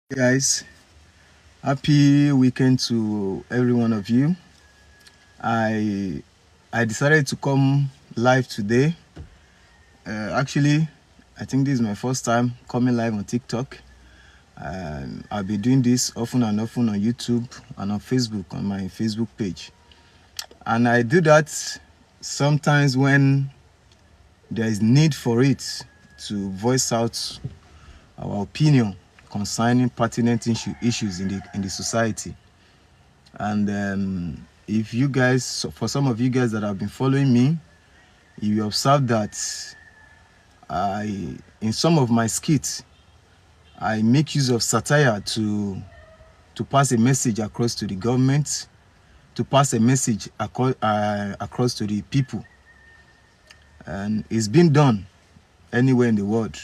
Guys, happy weekend to every one of you. I decided to come live today. Actually, I think this is my first time coming live on TikTok. I'll be doing this often and often on YouTube and on Facebook, on my Facebook page. And I do that sometimes when there is need for it, to voice out our opinion concerning pertinent issues in the society. And if you guys, for some of you guys that have been following me, you observe that in some of my skits, I make use of satire to pass a message across to the government, to pass a message across to the people. And it's been done anywhere in the world.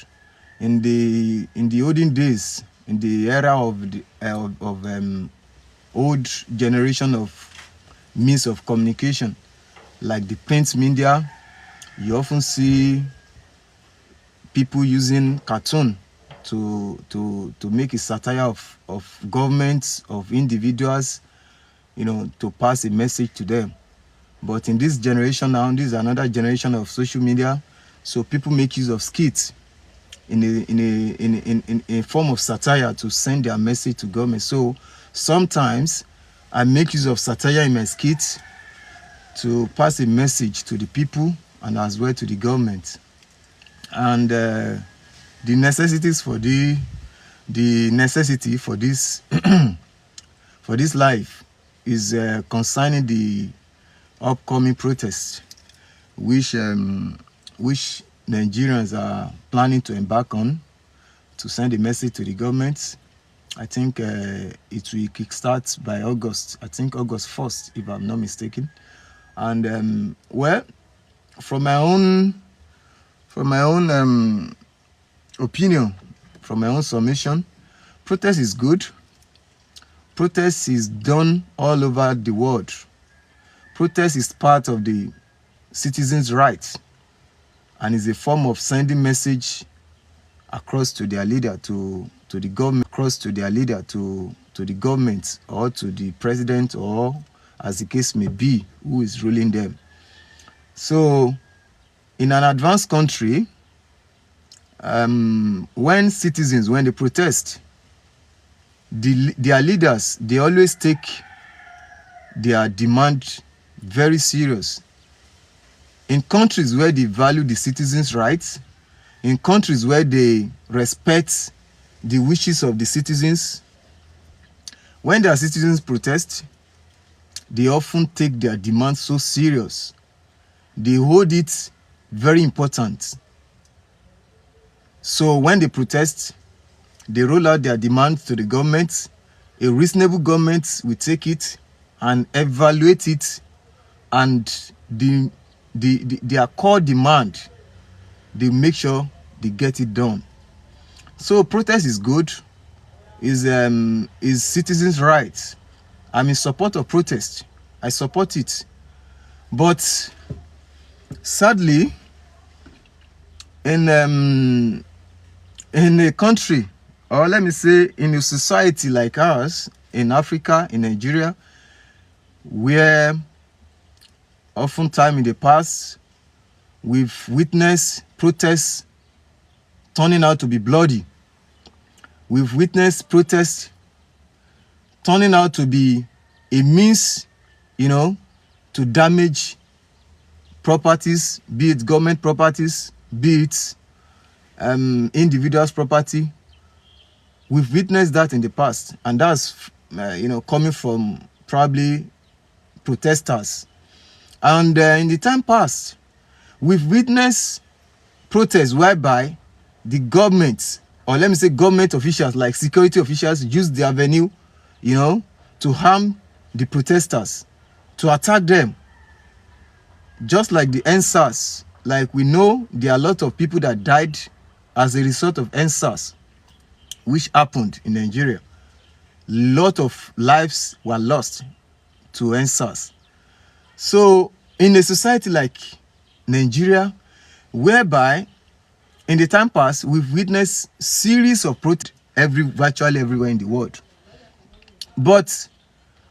In the olden days, in the era of the old generation of means of communication, like the print media, you often see people using cartoon to make a satire of governments, of individuals, to pass a message to them. But in this generation now, this is another generation of social media, so people make use of skits in a form of satire to send their message to government. So sometimes I make use of satire in my skits to pass a message to the people and as well to the government. And the necessities for the necessity for this for this life is concerning the upcoming protests, which Nigerians are planning to embark on, to send a message to the government. I think it will kickstart by August. I think August 1st, if I'm not mistaken. And well, from my own opinion, from my own submission, protest is good. Protest is done all over the world. Protest is part of the citizens' rights, and is a form of sending message across to their leader, to the government, across to their leader, to the government, or to the president, or as the case may be, who is ruling them. So in an advanced country, when citizens, when they protest, their leaders, they always take their demand very serious. In countries where they value the citizens' rights, in countries where they respect the wishes of the citizens, when their citizens protest, they often take their demands so serious. They hold it very important. So when they protest, they roll out their demands to the government. A reasonable government will take it and evaluate it, and their core demand, they make sure they get it done. So protest is good, is citizens' rights. I'm in support of protest. I support it. But sadly, in a country, or let me say in a society like ours, in Africa, in Nigeria, where oftentimes in the past we've witnessed protests turning out to be bloody. We've witnessed protests turning out to be a means, to damage properties, be it government properties, be it individuals' property. We've witnessed that in the past, and that's coming from probably protesters. And in the time past, we've witnessed protests whereby the government, or let me say government officials like security officials, use the avenue, to harm the protesters, to attack them. Just like the EndSARS, like we know there are a lot of people that died as a result of EndSARS, which happened in Nigeria. A lot of lives were lost to EndSARS. So in a society like Nigeria, whereby in the time past we've witnessed series of protests virtually everywhere in the world. But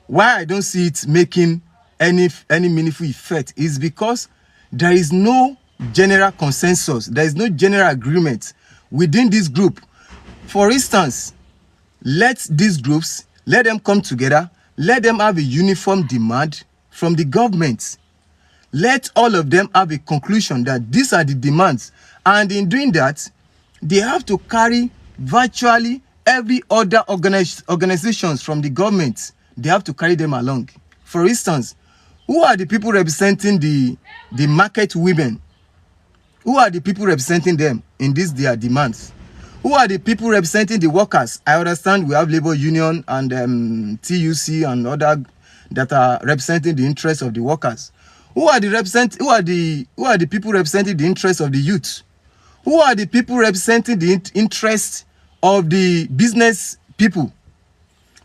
why I don't see it making any meaningful effect is because there is no general consensus. There is no general agreement within this group. For instance, let these groups, let them come together, let them have a uniform demand from the government. Let all of them have a conclusion that these are the demands. And in doing that, they have to carry virtually every other organizations from the government. They have to carry them along. For instance, who are the people representing the market women? Who are the people representing them in their demands? Who are the people representing the workers? I understand we have labor union and TUC and other that are representing the interests of the workers. Who are the people representing the interests of the youth? Who are the people representing the interests of the business people?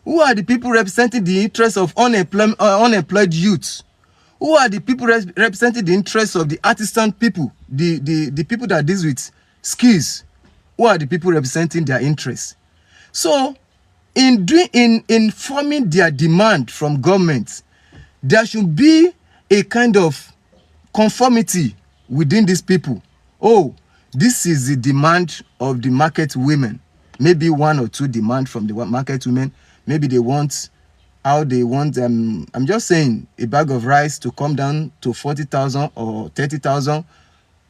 Who are the people representing the interests of unemployed youth? Who are the people representing the interests of the artisan people, the people that deal with skills? Who are the people representing their interests? So, in forming their demand from government, there should be a kind of conformity within these people. Oh, this is the demand of the market women. Maybe one or two demand from the market women. Maybe they want, I'm just saying, a bag of rice to come down to 40,000 or 30,000.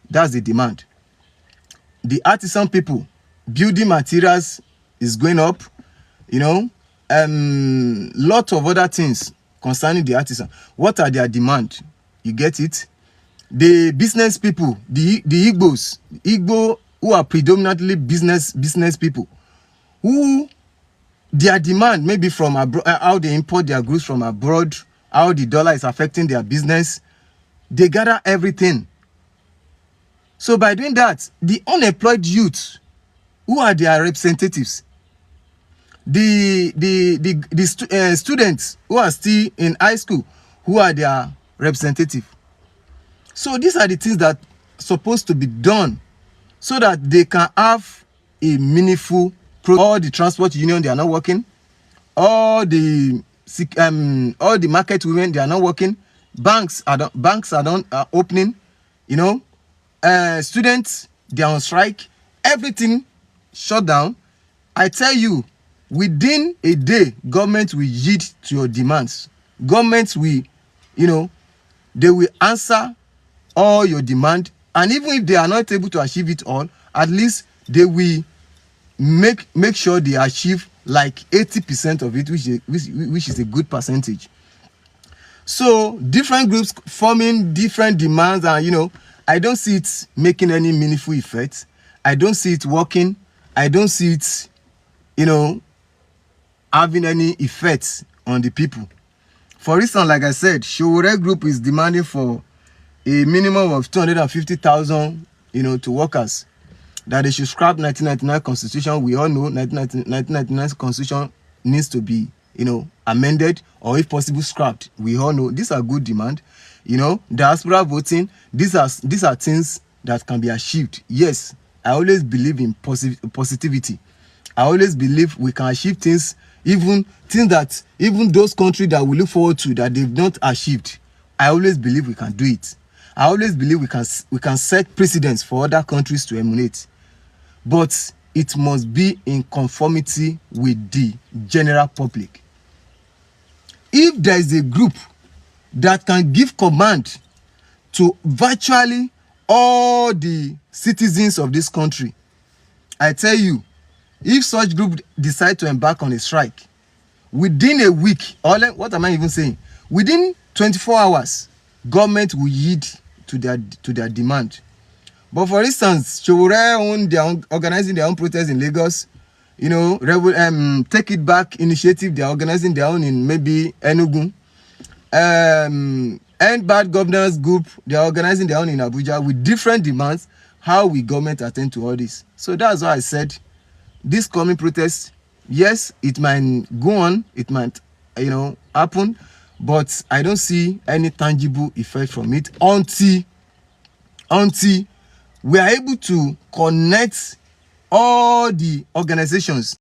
That's the demand. The artisan people, building materials is going up, lot of other things concerning the artisan. What are their demand? You get it? The business people, the Igbo who are predominantly business people, who their demand maybe from abroad, how they import their goods from abroad, how the dollar is affecting their business, they gather everything. So by doing that, the unemployed youth, who are their representatives? The students who are still in high school, who are their representative? So these are the things that are supposed to be done so that they can have a meaningful process. All the transport union, they are not working. All the market women, they are not working. Banks are not opening. Students, they are on strike. Everything shut down. I tell you, within a day, government will yield to your demands. Government will, they will answer all your demand. And even if they are not able to achieve it all, at least they will make sure they achieve like 80% of it, which is a good percentage. So different groups forming different demands, and I don't see it making any meaningful effect. I don't see it working. I don't see it, having any effect on the people. For instance, like I said, Sowore Group is demanding for a minimum of 250,000, to workers, that they should scrap 1999 Constitution. We all know 1999 Constitution needs to be, amended, or if possible scrapped. We all know these are good demand. Diaspora voting. These are things that can be achieved. Yes, I always believe in positivity. I always believe we can achieve things, even those countries that we look forward to that they've not achieved. I always believe we can do it. I always believe we can set precedents for other countries to emulate. But it must be in conformity with the general public. If there is a group that can give command to virtually all the citizens of this country, I tell you, if such group decide to embark on a strike, within a week, or what am I even saying? Within 24 hours, government will yield to their demand. But for instance, Sowore they are organizing their own protests in Lagos. Take It Back initiative, they are organizing their own in maybe Enugu. End Bad Governance Group, they are organizing their own in Abuja with different demands. How will government attend to all this? So that's why I said this coming protest, yes, it might go on, it might, happen, but I don't see any tangible effect from it until we are able to connect all the organizations